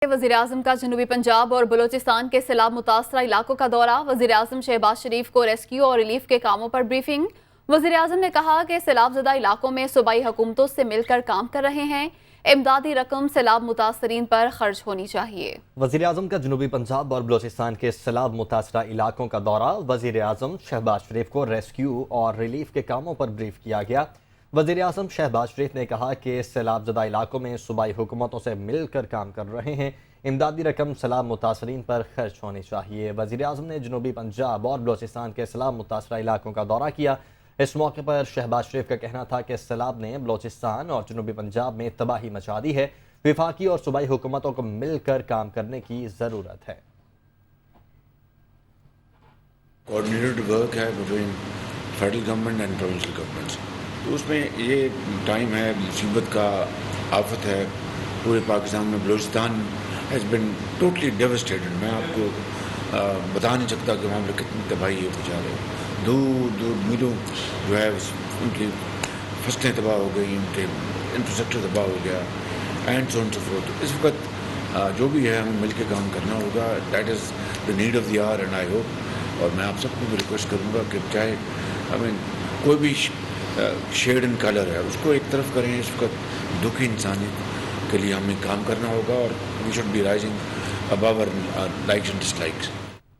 वज़ीर-ए-आज़म का जनूबी पंजाब और बलूचिस्तान के सैलाब मुतासरा इलाकों का दौरा। वज़ीर-ए-आज़म शहबाज शरीफ को रेस्क्यू और रिलीफ के कामों पर ब्रीफिंग। वज़ीर-ए-आज़म ने कहा कि सैलाब ज़दा इलाकों में सूबाई हुकूमतों से मिलकर काम कर रहे हैं। इमदादी रकम सैलाब मुतासरीन पर खर्च होनी चाहिए। वज़ीर-ए-आज़म का जनूबी पंजाब और बलूचिस्तान के सैलाब मुतासरा इलाकों का दौरा। वज़ीर-ए-आज़म शहबाज शरीफ को रेस्क्यू और रिलीफ के कामों पर ब्रीफ किया गया। वज़ीर-ए-आज़म शहबाज शरीफ ने कहा कि सैलाब ज़दा इलाकों में सूबाई हुकूमतों से मिलकर काम कर रहे हैं। इमदादी रकम सैलाब मुतासरीन पर खर्च होनी चाहिए। वज़ीर-ए-आज़म ने जनूबी पंजाब और बलूचिस्तान के सैलाब मुतासरा इलाकों का दौरा किया। इस मौके पर शहबाज शरीफ का कहना था कि सैलाब ने बलूचिस्तान और जनूबी पंजाब में तबाही मचा दी है। वफाकी और सूबाई हुकूमतों को मिलकर काम करने की ज़रूरत है। कोऑर्डिनेटेड वर्क है between federal government and provincial governments, तो उसमें ये टाइम है मुसीबत का, आफत है पूरे पाकिस्तान में। Balochistan has been totally devastated. मैं आपको बता नहीं सकता कि वहाँ पर कितनी तबाही है बेचारे। दूर दूर मीलों जो है उनकी फसलें तबाह हो गई, उनके इंफ्रास्ट्रक्चर तबाह हो गया and so on so fourth. इस वक्त जो भी है हमें मिल के काम करना होगा। That is the need of the our and I hope, और मैं आप सबको भी रिक्वेस्ट करूँगा कि चाहे कोई भी शेड एंड कलर है उसको एक तरफ करें। इस वक्त दुखी इंसानियत के लिए हमें काम करना होगा और we should be rising above our likes and dislikes.